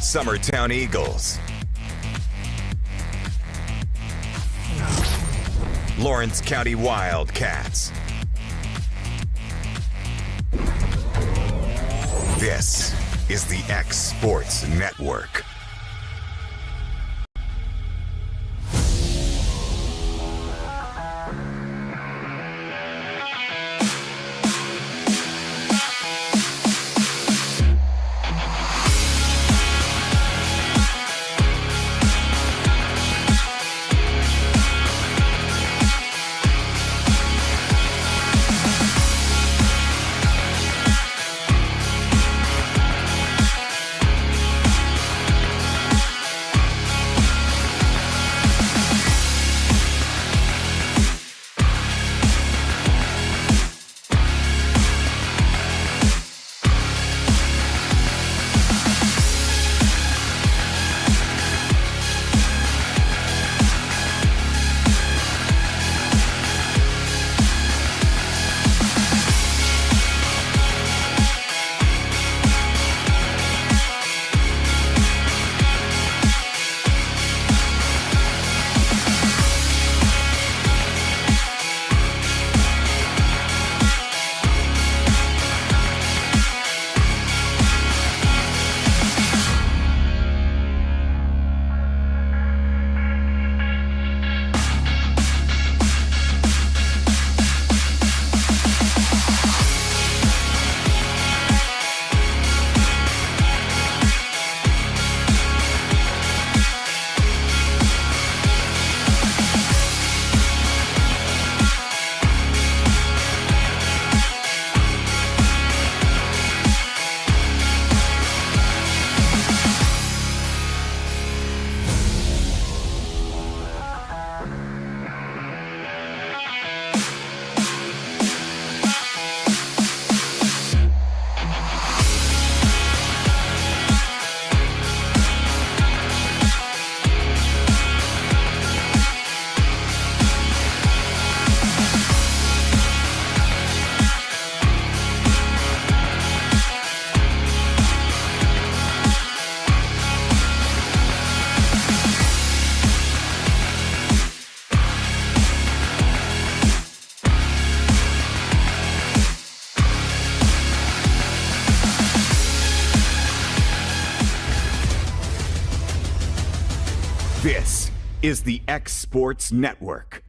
Summertown Eagles, Lawrence County Wildcats. This is the X Sports Network. This is the X Sports Network.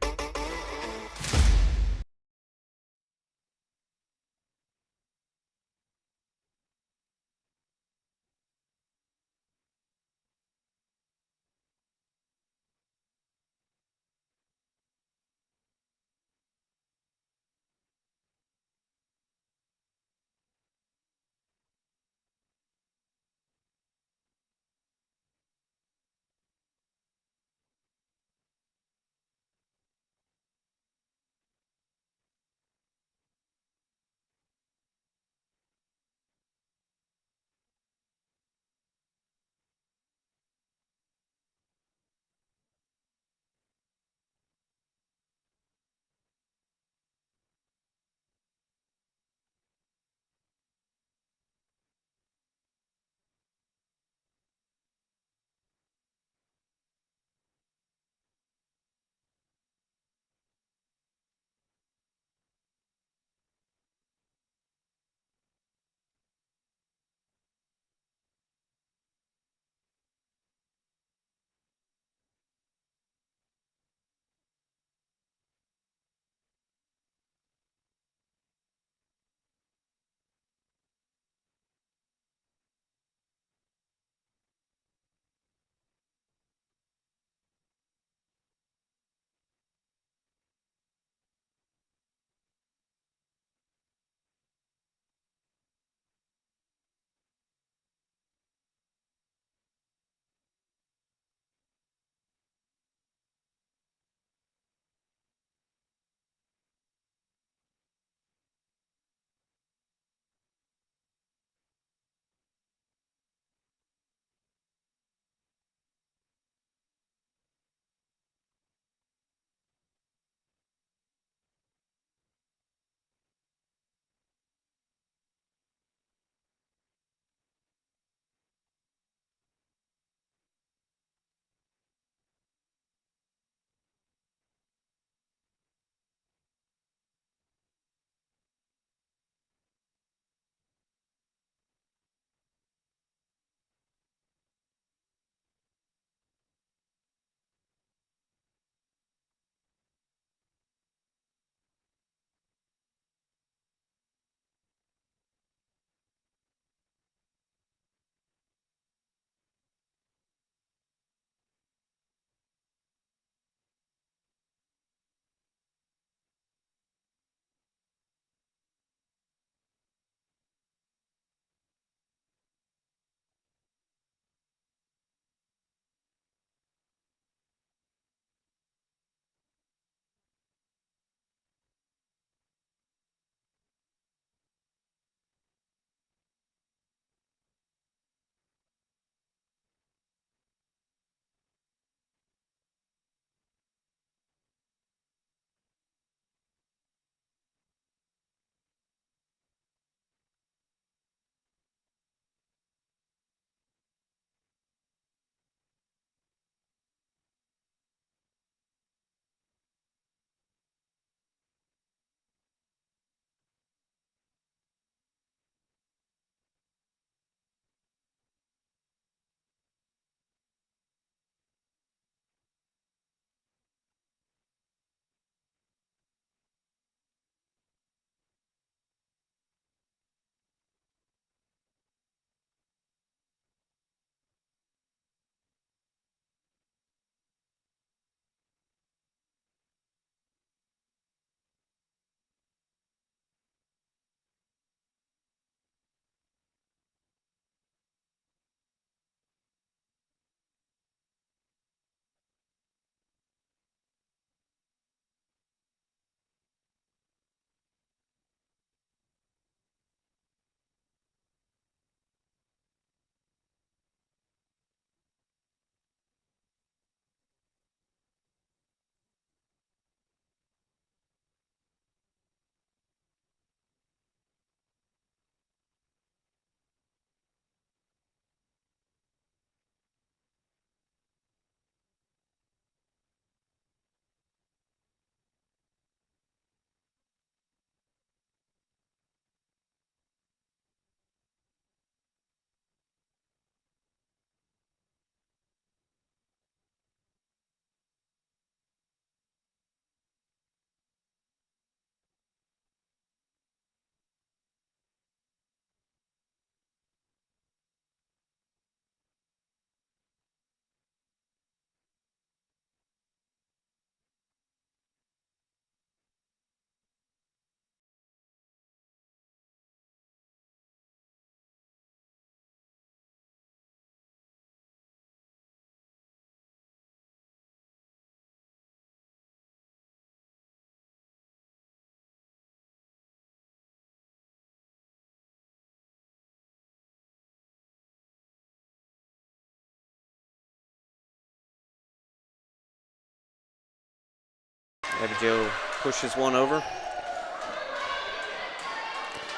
Abby Jo pushes one over.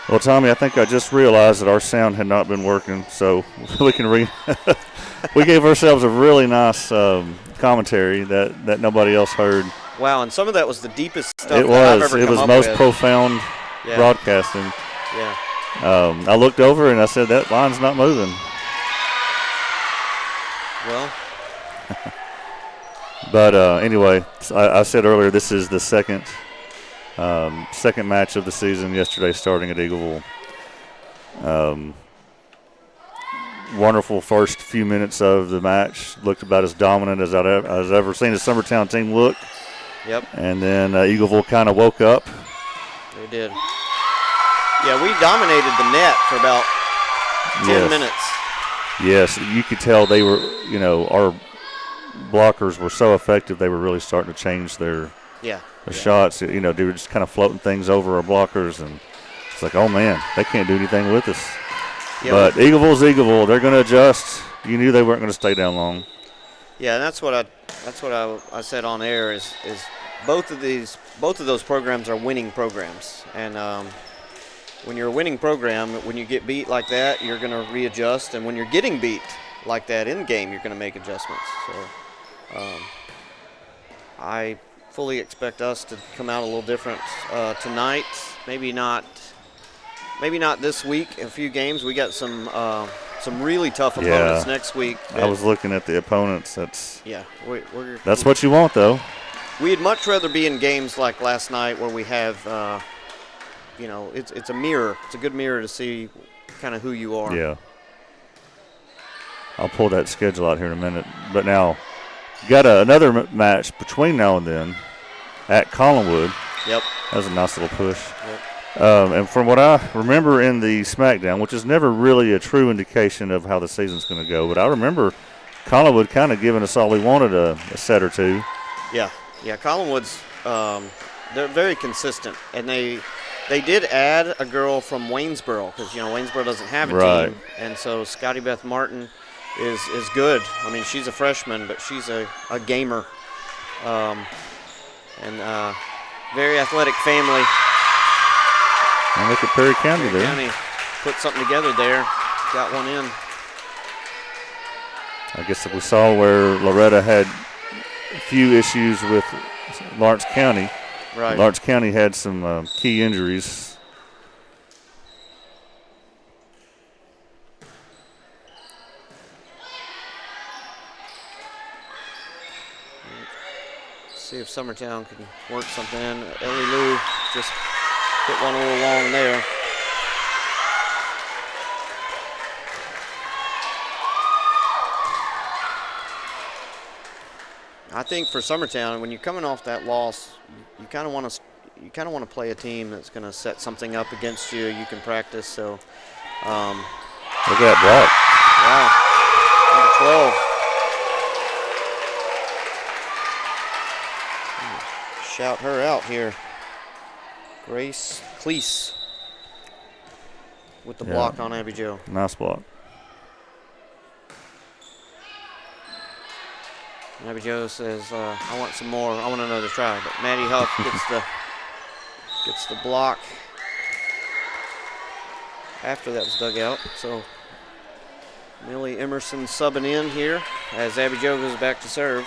Well, Tommy, I think I just realized that our sound had not been working, so we can we gave ourselves a really nice commentary that nobody else heard. Wow, and some of that was the deepest stuff I've ever come up most with. Profound broadcasting. Yeah. I looked over and I said, that line's not moving. Well. But anyway, I said earlier this is the second match of the season yesterday starting at Eagleville. Wonderful first few minutes of the match. Looked about as dominant as I've ever seen a Summertown team look. Yep. And then Eagleville kind of woke up. They did. Yeah, we dominated the net for about 10 minutes. Yes, you could tell they were, our blockers were so effective they were really starting to change their shots. They were just kind of floating things over our blockers, and it's like, oh man, they can't do anything with us. Yeah, but Eagleville's Eagleville. They're going to adjust. You knew they weren't going to stay down long. Yeah, and that's what I said on air is both of those programs are winning programs, and when you're a winning program, when you get beat like that, you're going to readjust, and when you're getting beat like that in game, you're going to make adjustments. So I fully expect us to come out a little different tonight. Maybe not this week. A few games. We got some really tough opponents next week. I was looking at the opponents. That's what you want, though. We'd much rather be in games like last night where we have, it's a mirror. It's a good mirror to see kind of who you are. Yeah. I'll pull that schedule out here in a minute. But now, got another match between now and then at Collinwood. Yep. That was a nice little push. Yep. And from what I remember in the SmackDown, which is never really a true indication of how the season's going to go, but I remember Collinwood kind of giving us all we wanted a set or two. Yeah. Yeah, Collinwood's they're very consistent, and they did add a girl from Waynesboro because Waynesboro doesn't have a team, and so Scotty Beth Martin is good. I mean, she's a freshman, but she's a gamer, and very athletic family. And look at Perry County there. County put something together there, got one in. I guess we saw where Loretta had a few issues with Lawrence County. Right. Lawrence County had some key injuries. See if Summertown can work something in. Ellie Lou just hit one a little long there. I think for Summertown, when you're coming off that loss, you kind of want to play a team that's going to set something up against you. You can practice. So, look at that block. Wow, number 12. Shout her out here. Grace Cleese with the block on Abby Jo. Nice block. Abby Jo says, I want some more. I want another try. But Maddie Huff gets the block after that was dug out. So Millie Emerson subbing in here as Abby Jo goes back to serve.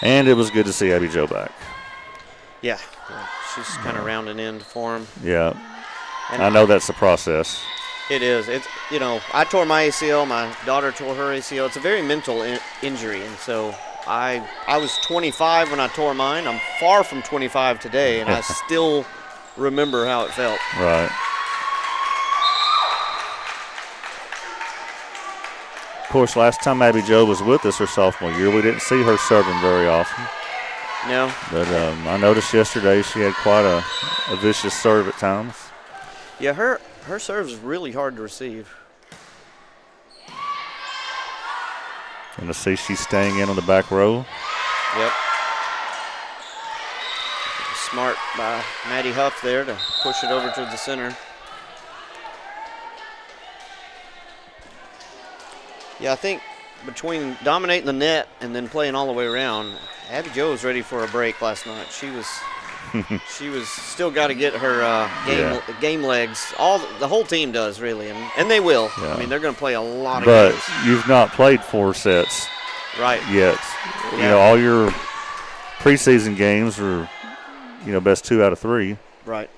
And it was good to see Abby Jo back. Yeah, she's kind of rounding in for him. Yeah, and I know that's the process. It is. It's I tore my ACL. My daughter tore her ACL. It's a very mental injury, and so I was 25 when I tore mine. I'm far from 25 today, and I still remember how it felt. Right. Of course, last time Abby Jo was with us her sophomore year, we didn't see her serving very often. No. But I noticed yesterday she had quite a vicious serve at times. Yeah, her serve is really hard to receive. And to see she's staying in on the back row. Yep. Smart by Maddie Huff there to push it over to the center. Yeah, I think between dominating the net and then playing all the way around, Abby Jo was ready for a break last night. She was still got to get her game legs. The whole team does really, and they will. Yeah. I mean, they're going to play a lot of games. But you've not played 4 sets, right? Yet, all your preseason games were, best 2 out of 3. Right.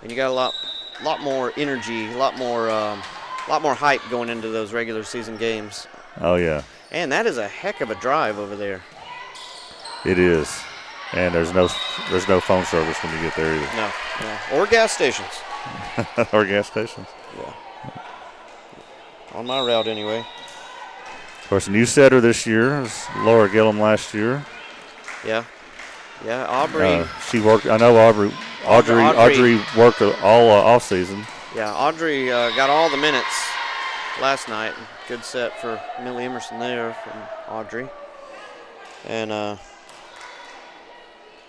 And you got a lot more energy, a lot more hype going into those regular season games. Oh yeah. And that is a heck of a drive over there. It is. And there's no phone service when you get there either. No. Or gas stations. Or gas stations. Yeah. On my route anyway. Of course, a new setter this year is Laura Gillum last year. Yeah. Yeah, Aubrey. She worked. I know Audrey worked all off season. Yeah, Audrey got all the minutes last night. Good set for Millie Emerson there from Audrey. And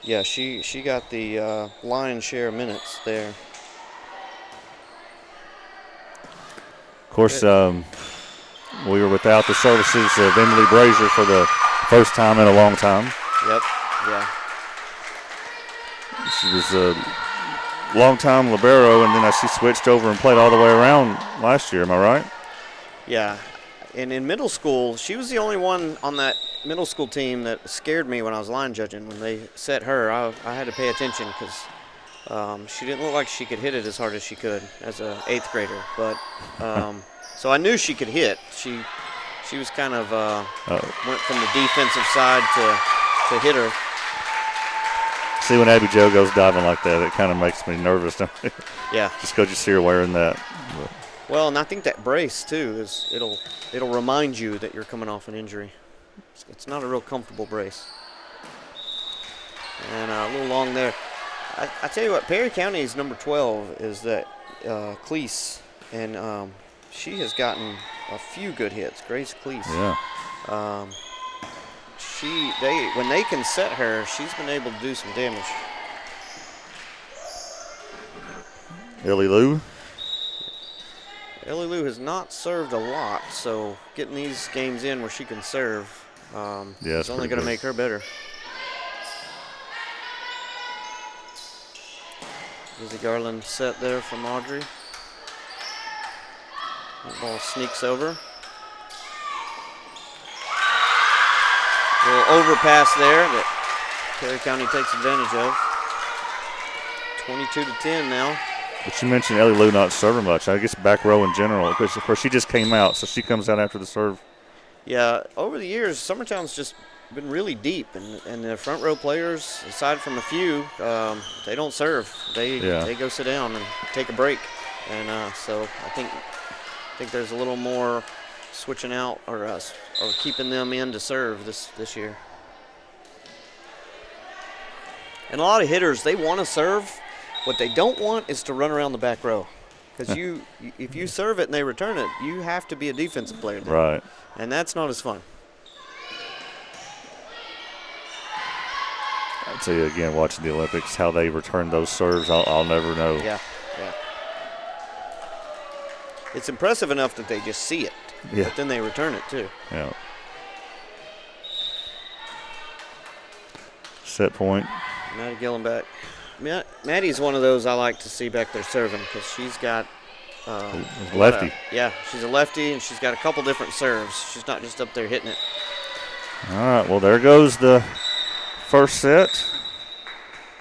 yeah, she got the lion's share of minutes there. Of course, we were without the services of Emily Brazier for the first time in a long time. Yep. Yeah. She was a long-time libero, and then she switched over and played all the way around last year. Am I right? Yeah. And in middle school, she was the only one on that middle school team that scared me when I was line judging. When they set her, I had to pay attention because she didn't look like she could hit it as hard as she could as an 8th grader. But so I knew she could hit. She was kind of went from the defensive side to hit her. See, when Abby Jo goes diving like that, it kind of makes me nervous, don't it? Yeah. Just because you see her wearing that. But. Well, and I think that brace, too, it'll remind you that you're coming off an injury. It's not a real comfortable brace. And a little long there. I tell you what, Perry County's number 12 is that Cleese, and she has gotten a few good hits, Grace Cleese. Yeah. When they can set her, she's been able to do some damage. Ellie Lou has not served a lot, so getting these games in where she can serve is only going to make her better. Izzy Garland set there from Audrey. That ball sneaks over. A little overpass there that Perry County takes advantage of. 22-10 now. But you mentioned Ellie Lou not serving much. I guess back row in general, because of course she just came out, so she comes out after the serve. Yeah, over the years, Summertown's just been really deep, and the front row players, aside from a few, they don't serve. They go sit down and take a break, and so I think there's a little more switching out or keeping them in to serve this year. And a lot of hitters, they want to serve. What they don't want is to run around the back row, because if you serve it and they return it, you have to be a defensive player then. Right. And that's not as fun. I'll tell you again, watching the Olympics, how they return those serves, I'll never know. Yeah. It's impressive enough that they just see it, but then they return it too. Yeah. Set point. Maddie Gillen back. Maddie's one of those I like to see back there serving, because she's got lefty. She's a lefty, and she's got a couple different serves. She's not just up there hitting it. All right, well, there goes the first set,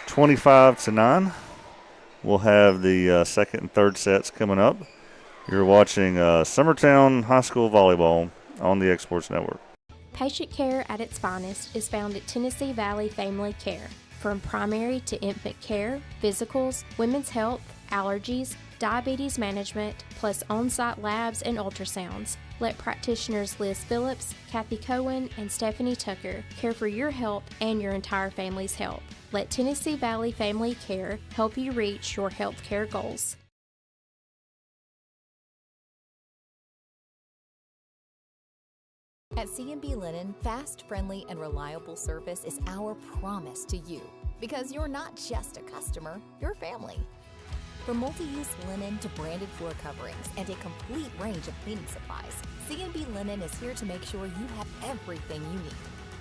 25-9. We'll have the second and third sets coming up. You're watching Summertown High School Volleyball on the X-Sports Network. Patient care at its finest is found at Tennessee Valley Family Care. From primary to infant care, physicals, women's health, allergies, diabetes management, plus on-site labs and ultrasounds. Let practitioners Liz Phillips, Kathy Cohen, and Stephanie Tucker care for your health and your entire family's health. Let Tennessee Valley Family Care help you reach your health care goals. At C&B Linen, fast, friendly, and reliable service is our promise to you. Because you're not just a customer, you're family. From multi-use linen to branded floor coverings and a complete range of cleaning supplies, C&B Linen is here to make sure you have everything you need.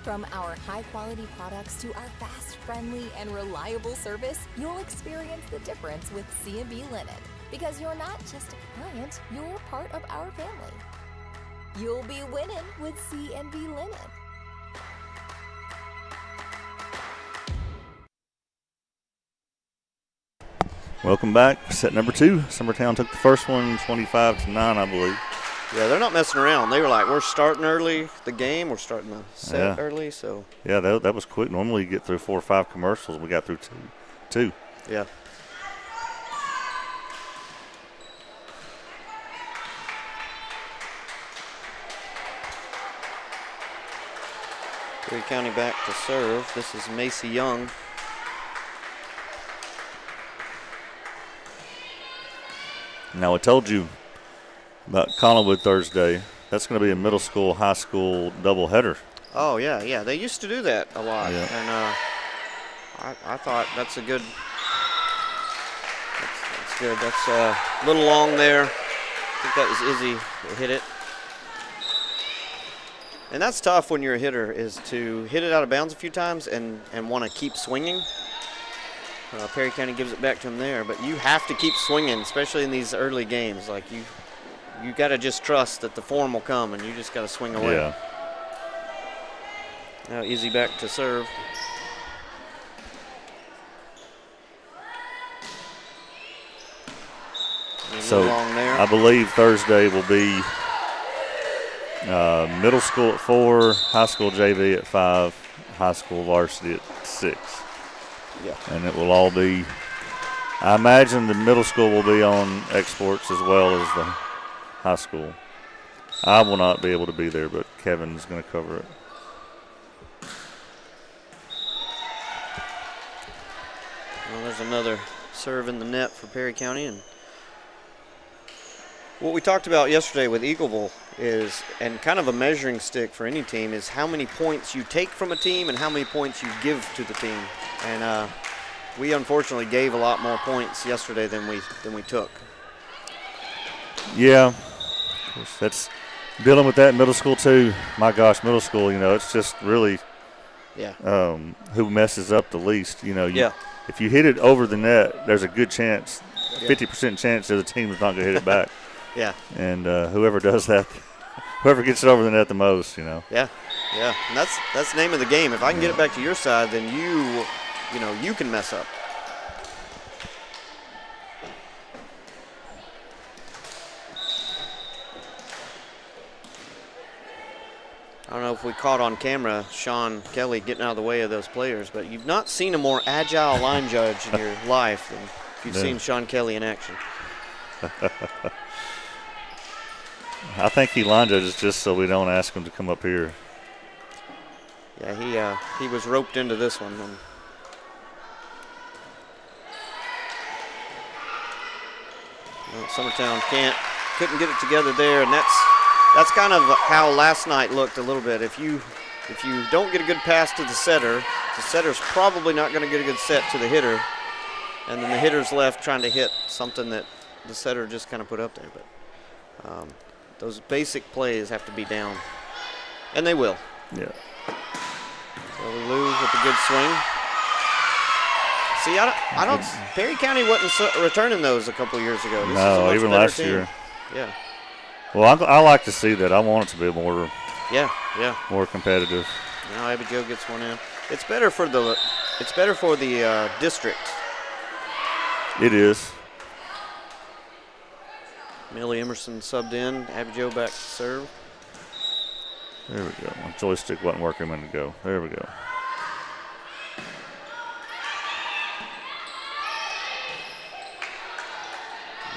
From our high-quality products to our fast, friendly, and reliable service, you'll experience the difference with C&B Linen. Because you're not just a client, you're part of our family. You'll be winning with C&B Linen. Welcome back. Set number 2. Summertown took the first one 25-9, I believe. Yeah, they're not messing around. They were like, we're starting early the game. We're starting the set early. So yeah, that was quick. Normally you get through 4 or 5 commercials. We got through two. Yeah. Perry County back to serve. This is Macy Young. Now, I told you about Collinwood Thursday. That's going to be a middle school, high school doubleheader. Oh, yeah. They used to do that a lot. Yeah. And I thought that's a good – that's good. That's a little long there. I think that was Izzy that hit it. And that's tough when you're a hitter, is to hit it out of bounds a few times and want to keep swinging. Perry County gives it back to him there, but you have to keep swinging, especially in these early games. Like you got to just trust that the form will come, and you just got to swing away. Yeah. Now Izzy back to serve. So I believe Thursday will be middle school at 4, high school JV at 5, high school varsity at 6. Yeah. And it will all be, I imagine the middle school will be on exports as well as the high school. I will not be able to be there, but Kevin's going to cover it. Well, there's another serve in the net for Perry County. And what we talked about yesterday with Eagleville is, and kind of a measuring stick for any team, is how many points you take from a team and how many points you give to the team. And we unfortunately gave a lot more points yesterday than we took. Yeah, that's dealing with that in middle school too. My gosh, middle school, it's just really who messes up the least. If you hit it over the net, there's a good chance, 50% chance that the team is not going to hit it back. Yeah. And whoever does that, whoever gets it over the net the most, Yeah, and that's the name of the game. If I can get it back to your side, then you can mess up. I don't know if we caught on camera Sean Kelly getting out of the way of those players, but you've not seen a more agile line judge in your life than you've seen Sean Kelly in action. I think he line judges just so we don't ask him to come up here. Yeah, he was roped into this one. Summertown couldn't get it together there, and that's kind of how last night looked a little bit. If you don't get a good pass to the setter's probably not going to get a good set to the hitter, and then the hitter's left trying to hit something that the setter just kind of put up there. But those basic plays have to be down, and they will. Yeah. So we lose with a good swing. See, I don't. Perry County wasn't returning those a couple years ago. This is a much even better last team. year. Yeah. Well, I like to see that. I want it to be more. Yeah. More competitive. Now Abby Joe gets one in. It's better for the district. It is. Millie Emerson subbed in. Abby Joe back to serve. There we go. My joystick wasn't working a minute ago. There we go.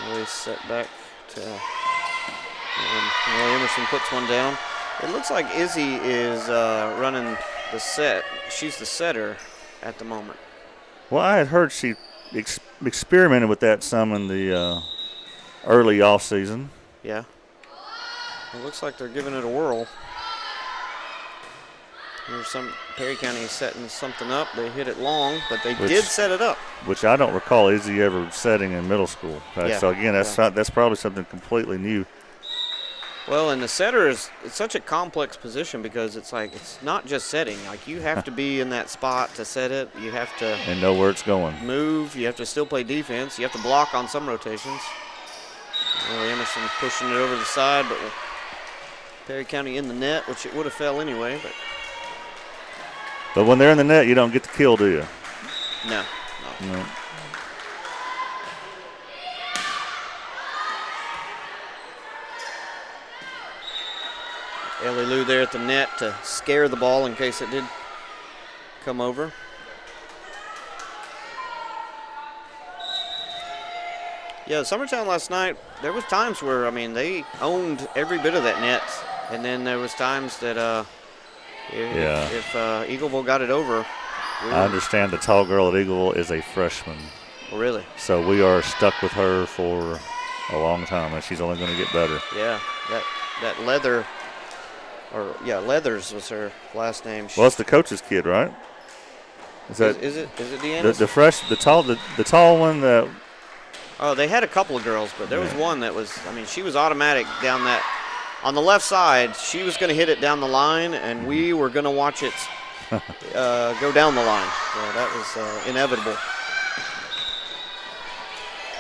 Millie set back to. Millie Emerson puts one down. It looks like Izzy is running the set. She's the setter at the moment. Well, I had heard she experimented with that some in the early off season. Yeah. It looks like they're giving it a whirl. Here's some Perry County setting something up. They hit it long, but they did set it up. Which I don't recall Izzy ever setting in middle school. So again, that's probably something completely new. Well, and the setter it's such a complex position because it's like it's not just setting. Like you have to be in that spot to set it. You have to and know where it's going. Move. You have to still play defense. You have to block on some rotations. Well, Emerson pushing it over the side, but Perry County in the net, which it would have fell anyway. But when they're in the net, you don't get the kill, do you? No. Ellie Lou there at the net to scare the ball in case it did come over. Yeah, Summertown last night, there was times where, I mean, they owned every bit of that net. And then there was times that if Eagleville got it over. I understand the tall girl at Eagleville is a freshman. Oh, really? So we are stuck with her for a long time, and she's only going to get better. Yeah, that Leather, Leathers was her last name. Well, it's the coach's kid, right? Is it Deanna? The tall one that. Oh, they had a couple of girls, but there was one that was, I mean, she was automatic down that. On the left side, she was going to hit it down the line, and we were going to watch it go down the line. So that was inevitable.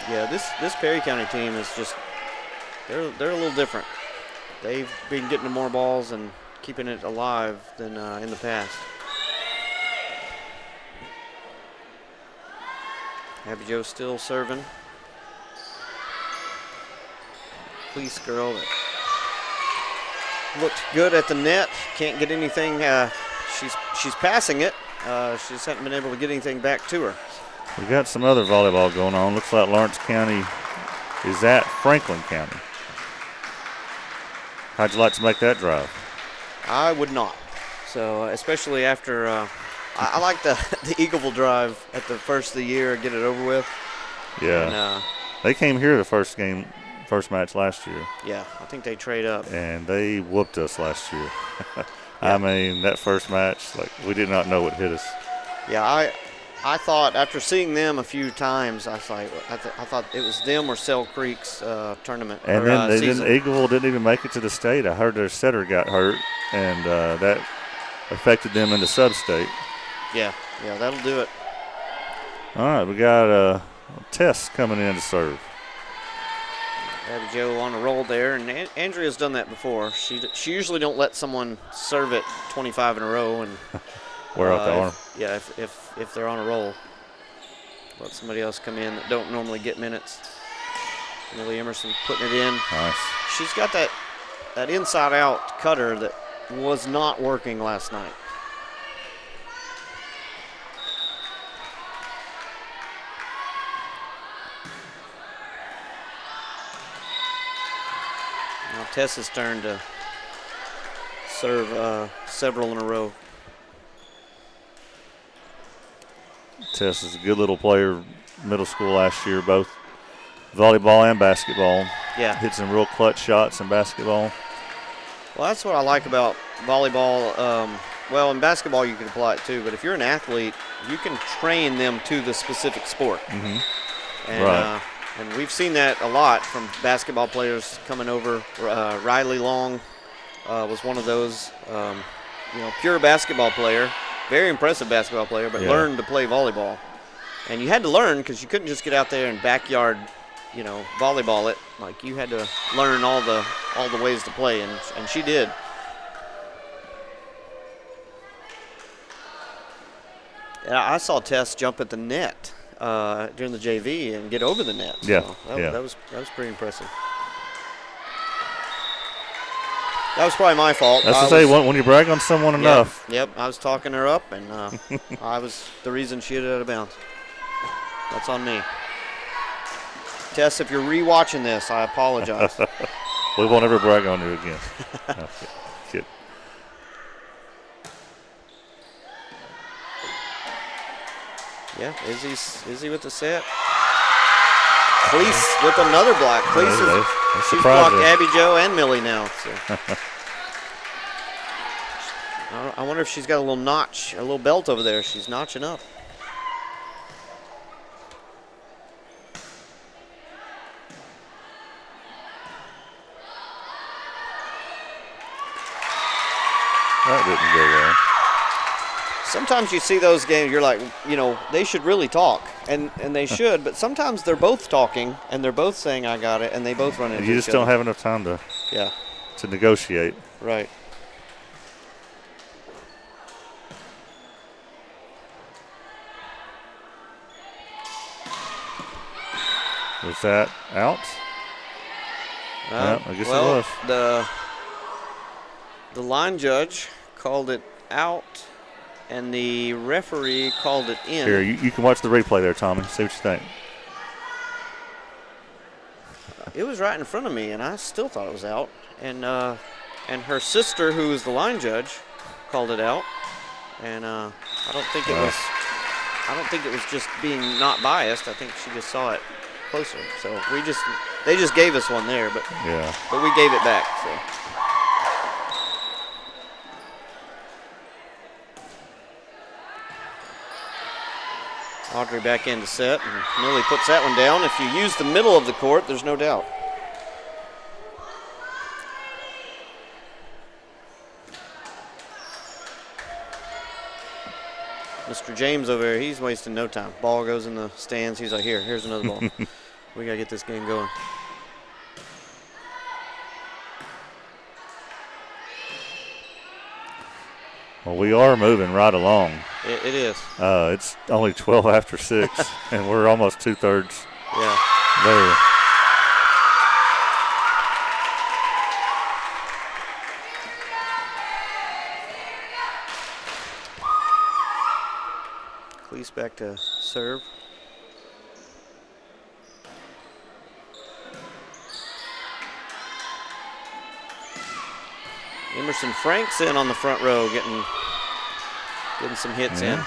Yeah, this Perry County team is just, they're a little different. They've been getting more balls and keeping it alive than in the past. Abby Jo still serving. Police girl that looked good at the net. Can't get anything. She's passing it. She just hasn't been able to get anything back to her. We got some other volleyball going on. Looks like Lawrence County is at Franklin County. How'd you like to make that drive? I would not. So especially after I like the Eagleville drive at the first of the year, get it over with. Yeah. And, they came here the first match last year. Yeah, I think they trade up. And they whooped us last year. Yeah. I mean, that first match, like, we did not know what hit us. Yeah, I thought after seeing them a few times, I was like, I thought it was them or Sell Creek's tournament. And then Eagleville didn't even make it to the state. I heard their setter got hurt, and that affected them in the sub-state. Yeah, that'll do it. All right, we got Tess coming in to serve. Abby Jo on a roll there, and Andrea's done that before. She usually don't let someone serve it 25 in a row and wear out the arm. If they're on a roll, let somebody else come in that don't normally get minutes. Millie Emerson putting it in. Nice. She's got that inside out cutter that was not working last night. Now Tessa's turn to serve several in a row. Tess is a good little player, middle school last year, both volleyball and basketball. Yeah. Hit some real clutch shots in basketball. Well, that's what I like about volleyball. Well, in basketball you can apply it too, but if you're an athlete, you can train them to the specific sport. Mm-hmm. And, right. And we've seen that a lot from basketball players coming over. Riley Long was one of those, pure basketball player. Very impressive basketball player, but learned to play volleyball. And you had to learn because you couldn't just get out there and backyard, volleyball it. Like you had to learn all the ways to play, and she did. And I saw Tess jump at the net during the JV and get over the net. Yeah, so that was pretty impressive. That was probably my fault. That's to say, when you brag on someone enough. Yep, I was talking her up, and I was the reason she hit it out of bounds. That's on me. Tess, if you're re-watching this, I apologize. We won't ever brag on you again. No, kid. Yeah, Izzy with the set. Cleese with another block. She's blocked Abby Jo and Millie now. So. I wonder if she's got a little notch, a little belt over there. She's notching up. That didn't go well. Sometimes you see those games, you're like, they should really talk, and they should, but sometimes they're both talking, and they're both saying, I got it, and they both run into You just each don't other. have enough time to negotiate. Right. Was that out? Yeah, I guess it was. The line judge called it out, and the referee called it in. Here, you can watch the replay there, Tommy. See what you think. It was right in front of me, and I still thought it was out. And her sister, who was the line judge, called it out. And I don't think it was. I don't think it was just being not biased. I think she just saw it closer. So they just gave us one there, but we gave it back. So. Audrey back into set, and Millie puts that one down. If you use the middle of the court, there's no doubt. Mr. James over there, he's wasting no time. Ball goes in the stands. He's like, here's another ball. We got to get this game going. Well, we are moving right along. It is. It's only 12 after 6, and we're almost 2/3 there. Cleese back to serve. Emerson Franks in on the front row, getting some hits in.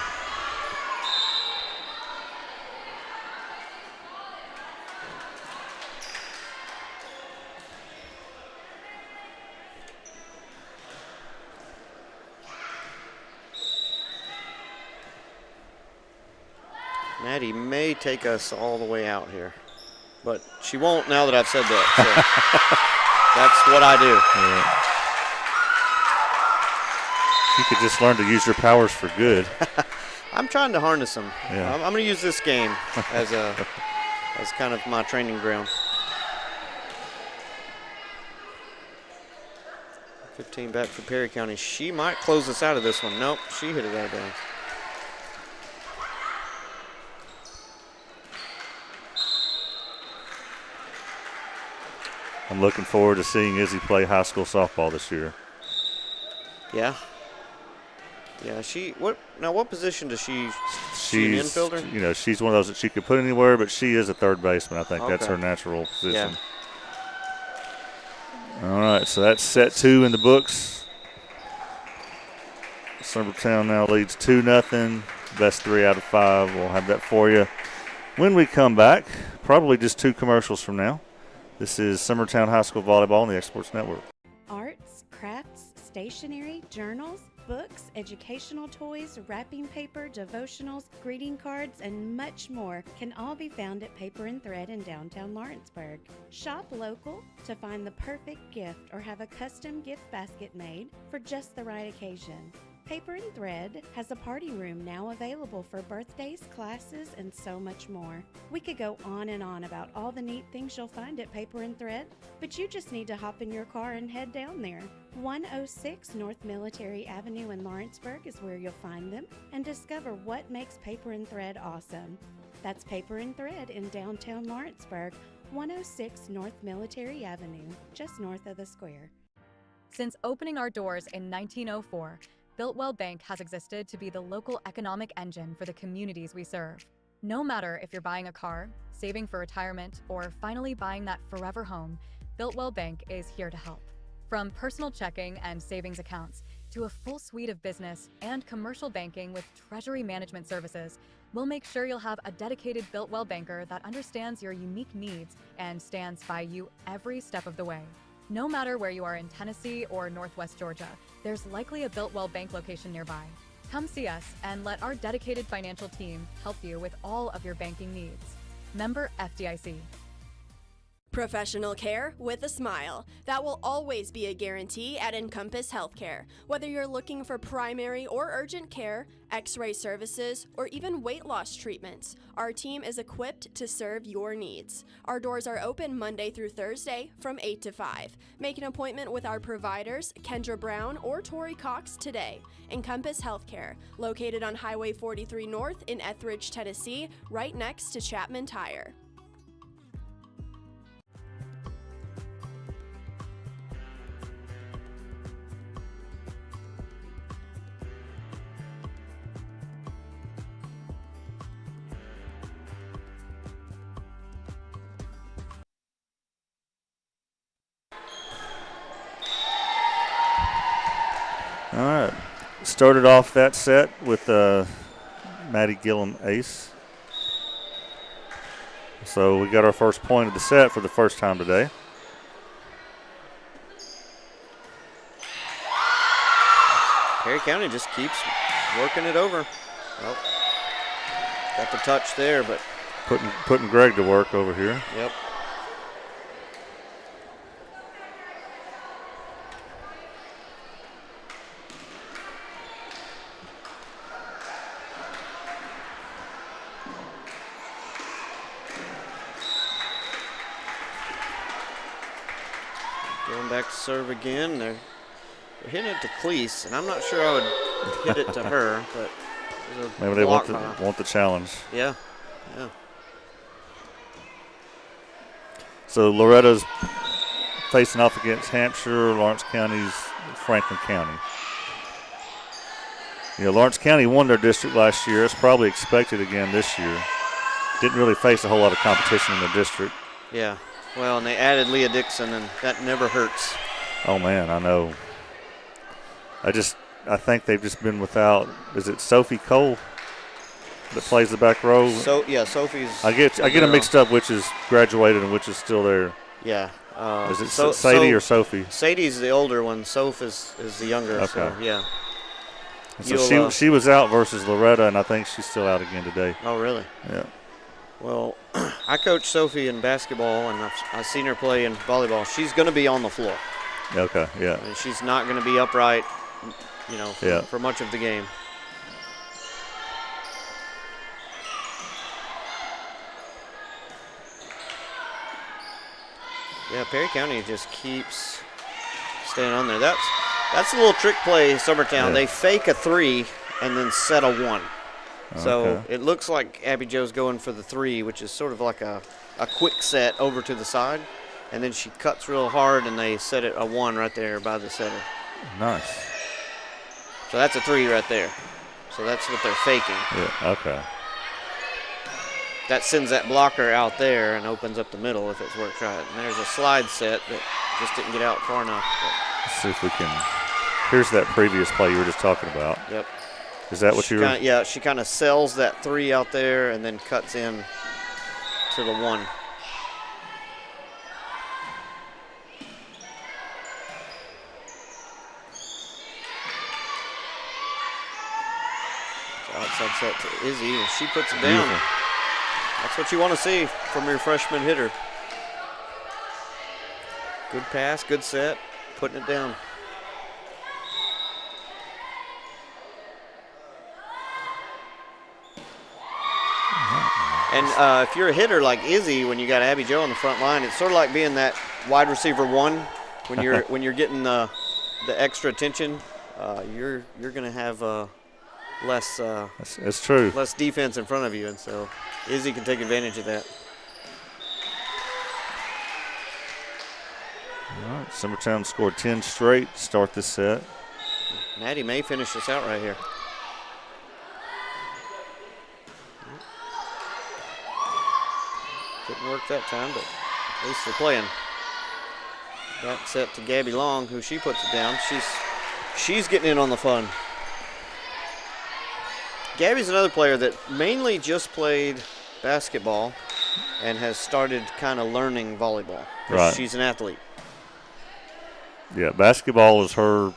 Maddie may take us all the way out here, but she won't now that I've said that. So that's what I do. Yeah. You could just learn to use your powers for good. I'm trying to harness them. Yeah. I'm going to use this game as kind of my training ground. 15 back for Perry County. She might close us out of this one. Nope, she hit it out of bounds. I'm looking forward to seeing Izzy play high school softball this year. Yeah. Yeah, what position does she? She's an infielder? She's one of those that she could put anywhere, but she is a third baseman. I think that's her natural position. Yeah. All right, so that's set 2 in the books. Summertown now leads 2-0. Best 3 out of 5. We'll have that for you when we come back. Probably just 2 commercials from now. This is Summertown High School Volleyball on the X-Sports Network. Arts, crafts, stationery, journals, books, educational toys, wrapping paper, devotionals, greeting cards, and much more can all be found at Paper and Thread in downtown Lawrenceburg. Shop local to find the perfect gift or have a custom gift basket made for just the right occasion. Paper and Thread has a party room now available for birthdays, classes, and so much more. We could go on and on about all the neat things you'll find at Paper and Thread, but you just need to hop in your car and head down there. 106 North Military Avenue in Lawrenceburg is where you'll find them and discover what makes Paper and Thread awesome. That's Paper and Thread in downtown Lawrenceburg, 106 North Military Avenue, just north of the square. Since opening our doors in 1904, Builtwell Bank has existed to be the local economic engine for the communities we serve. No matter if you're buying a car, saving for retirement, or finally buying that forever home, Builtwell Bank is here to help. From personal checking and savings accounts to a full suite of business and commercial banking with treasury management services, we'll make sure you'll have a dedicated Builtwell banker that understands your unique needs and stands by you every step of the way. No matter where you are in Tennessee or Northwest Georgia, there's likely a Builtwell Bank location nearby. Come see us and let our dedicated financial team help you with all of your banking needs. Member FDIC. Professional care with a smile. That will always be a guarantee at Encompass Healthcare. Whether you're looking for primary or urgent care, x-ray services, or even weight loss treatments, our team is equipped to serve your needs. Our doors are open Monday through Thursday from 8 to 5. Make an appointment with our providers, Kendra Brown or Tori Cox, today. Encompass Healthcare, located on Highway 43 North in Etheridge, Tennessee, right next to Chapman Tire. All right. Started off that set with Maddie Gillum ace. So we got our first point of the set for the first time today. Perry County just keeps working it over. Well, got the touch there, but putting Greg to work over here. Yep. Going back to serve again. They're hitting it to Cleese, and I'm not sure I would hit it to her, but maybe they want the challenge. Yeah, yeah. So Loretta's facing off against Hampshire, Lawrence County's Franklin County. You know, Lawrence County won their district last year. It's probably expected again this year. Didn't really face a whole lot of competition in the district. Yeah. Well, and they added Leah Dixon, and that never hurts. Oh, man, I know. I think they've just been without, is it Sophie Cole that plays the back row? So, yeah, Sophie's. I get them mixed up, which is graduated and which is still there. Yeah. Is it Sadie or Sophie? Sadie's the older one. Soph is the younger. Okay. So, yeah. So she was out versus Loretta, and I think she's still out again today. Oh, really? Yeah. Well, I coach Sophie in basketball, and I've seen her play in volleyball. She's going to be on the floor. Okay, yeah. And she's not going to be upright, you know, for much of the game. Yeah, Perry County just keeps staying on there. That's a little trick play, Summertown. Yeah. They fake a three and then set a one. So it looks like Abby Jo's going for the three, which is sort of like a quick set over to the side. And then she cuts real hard, and they set it a one right there by the setter. Nice. So that's a three right there. So that's what they're faking. Yeah, okay. That sends that blocker out there and opens up the middle if it's worked right. And there's a slide set that just didn't get out far enough. Let's see if we can. Here's that previous play you were just talking about. Yep. Is that what you were? Yeah, she kind of sells that three out there and then cuts in to the one. So outside set to Izzy, and she puts it down. Beautiful. That's what you want to see from your freshman hitter. Good pass, good set, putting it down. And if you're a hitter like Izzy, when you got Abby Jo on the front line, it's sort of like being that wide receiver one. When you're getting the extra attention, you're going to have less. It's true. Less defense in front of you, and so Izzy can take advantage of that. All right, Summertown scored 10 straight to start this set. Maddie may finish this out right here. Didn't work that time, but at least they're playing. That set to Gabby Long, who she puts it down. She's getting in on the fun. Gabby's another player that mainly just played basketball and has started kind of learning volleyball. Right. She's an athlete. Yeah, basketball is her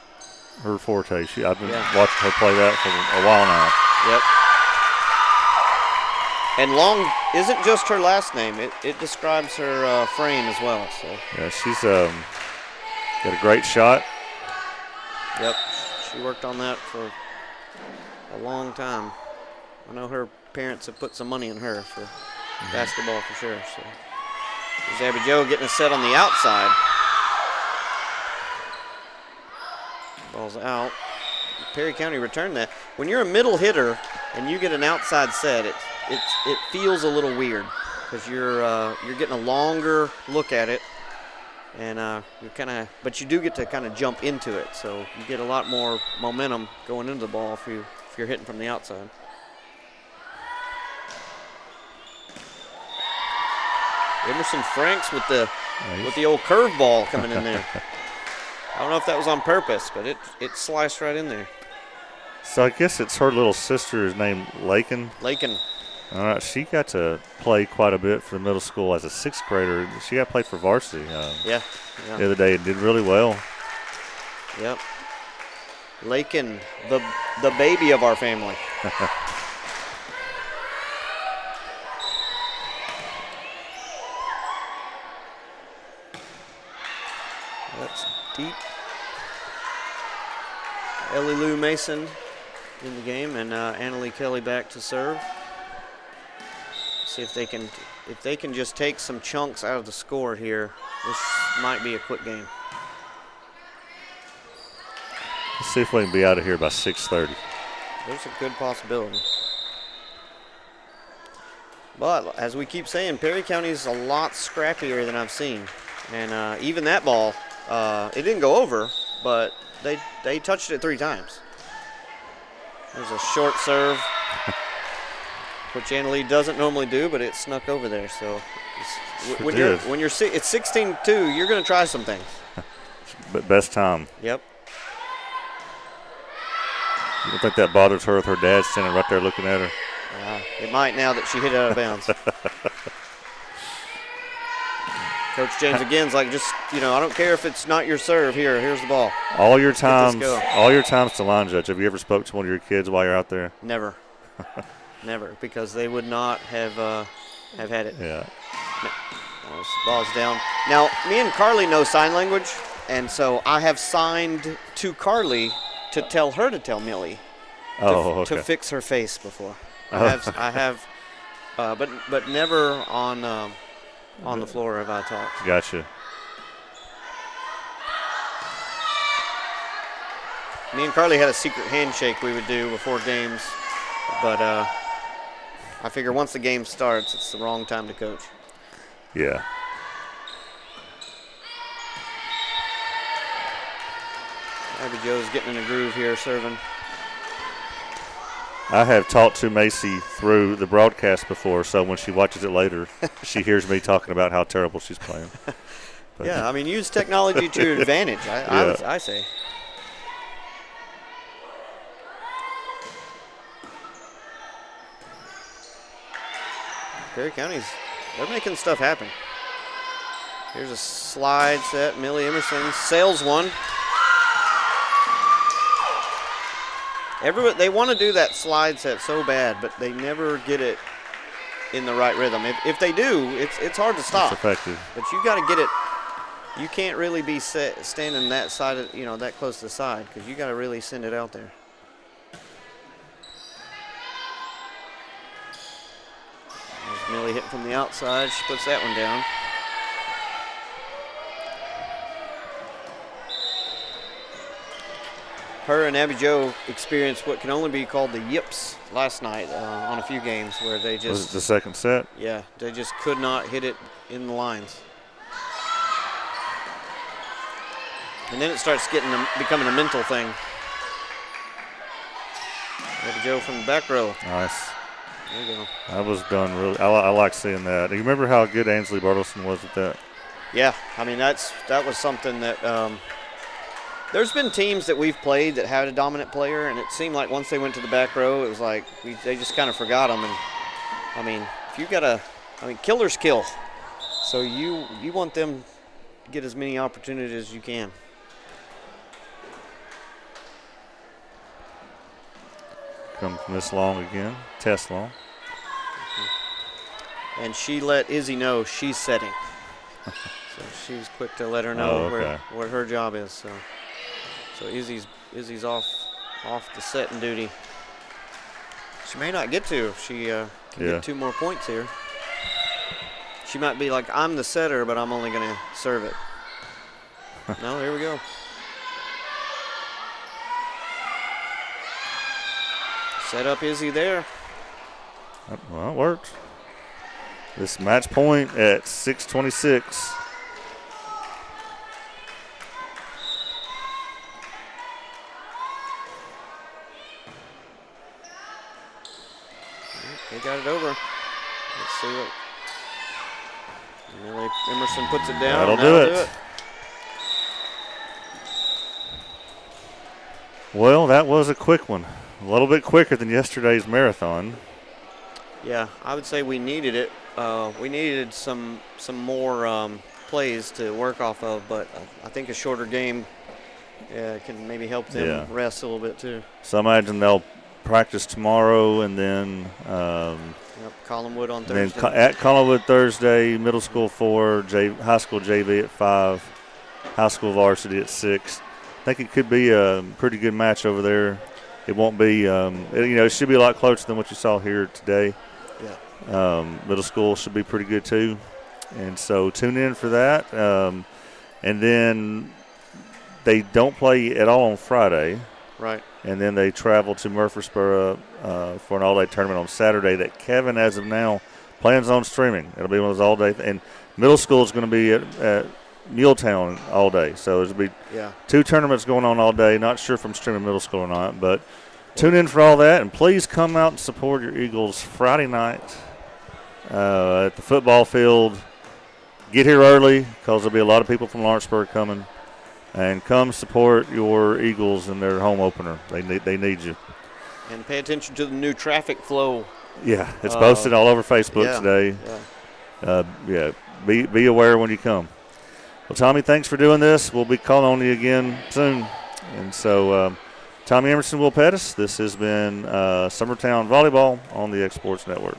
forte. I've been watching her play that for a while now. Yep. And long isn't just her last name. It describes her frame as well. So yeah, she's got a great shot. Yep, she worked on that for a long time. I know her parents have put some money in her for basketball for sure. So there's Abby Jo getting a set on the outside. Ball's out. Perry County returned that. When you're a middle hitter and you get an outside set, it feels a little weird because you're getting a longer look at it, and but you do get to kind of jump into it, so you get a lot more momentum going into the ball if you're hitting from the outside. Emerson Franks with the old curveball coming in there. I don't know if that was on purpose, but it sliced right in there. So I guess it's her little sister is named Lakin. Lakin. All right, she got to play quite a bit for the middle school as a 6th grader. She got played for varsity yeah. the other day and did really well. Yep. Lakin, the baby of our family. That's deep. Ellie Lou Mason in the game, and Annalie Kelly back to serve. See if they can just take some chunks out of the score here. This might be a quick game. Let's see if we can be out of here by 6:30. There's a good possibility. But as we keep saying, Perry County is a lot scrappier than I've seen. And even that ball, it didn't go over, but they touched it 3 times. There's a short serve, which Annalie doesn't normally do, but it snuck over there. So when you're it's 16-2, you're going to try some things. But best time. Yep. You don't think that bothers her with her dad standing right there looking at her? It might now that she hit it out of bounds. Coach James again's like, just, I don't care if it's not your serve. Here's the ball. All your times to line judge. Have you ever spoke to one of your kids while you're out there? Never. Never, because they would not have had it. Yeah. No, ball's down. Now, me and Carly know sign language, and so I have signed to Carly to tell her to tell Millie to fix her face before. I have, but never on the floor have I talked. Gotcha. Me and Carly had a secret handshake we would do before games, but I figure once the game starts, it's the wrong time to coach. Yeah. Abby Jo's getting in a groove here, serving. I have talked to Macy through the broadcast before, so when she watches it later, she hears me talking about how terrible she's playing. But yeah, use technology to your advantage, I say. Perry County's, they're making stuff happen. Here's a slide set. Millie Emerson sails one. They want to do that slide set so bad, but they never get it in the right rhythm. If they do, it's hard to stop. It's effective. But you got to get it. You can't really be standing that side of, that close to the side, because you got to really send it out there. There's Millie hitting from the outside. She puts that one down. Her and Abby Jo experienced what can only be called the yips last night on a few games where they just... Was it the second set? Yeah, they just could not hit it in the lines. And then it starts becoming a mental thing. Abby Jo from the back row. Nice. There you go. That was done really. I like seeing that. Do you remember how good Ainsley Bartleson was at that? Yeah, that was something that... there's been teams that we've played that had a dominant player, and it seemed like once they went to the back row, it was like they just kind of forgot them. And if you got killers kill, so you want them to get as many opportunities as you can. Come from Miss Long again, Tess Long. and she let Izzy know she's setting. So she's quick to let her know what her job is. So Izzy's off the setting duty. She may not get to if she can get 2 more points here. She might be like, I'm the setter, but I'm only going to serve it. No, here we go. Set up Izzy there. Well, it worked. This match point at 6:26. They got it over. Let's see what. Millie Emerson puts it down. That'll do it. Well, that was a quick one. A little bit quicker than yesterday's marathon. Yeah, I would say we needed it. We needed some more plays to work off of, but I think a shorter game can maybe help them rest a little bit too. So I imagine they'll practice tomorrow, and then Collinwood on Thursday. Then at Collinwood Thursday, middle school 4, high school JV at 5, high school varsity at 6. I think it could be a pretty good match over there. It won't be, it should be a lot closer than what you saw here today. Yeah. Middle school should be pretty good too. And so tune in for that. And then they don't play at all on Friday. Right. And then they travel to Murfreesboro for an all-day tournament on Saturday that Kevin, as of now, plans on streaming. It'll be one of those all-day. And middle school is going to be at Muletown all day. So there's going to be 2 tournaments going on all day. Not sure if I'm streaming middle school or not, but tune in for all that. And please come out and support your Eagles Friday night at the football field. Get here early because there'll be a lot of people from Lawrenceburg coming. And come support your Eagles in their home opener. They need you. And pay attention to the new traffic flow. Yeah, it's posted all over Facebook today. Yeah. Be aware when you come. Well, Tommy, thanks for doing this. We'll be calling on you again soon. And so, Tommy Emerson, Will Pettis, this has been Summertown Volleyball on the X Sports Network.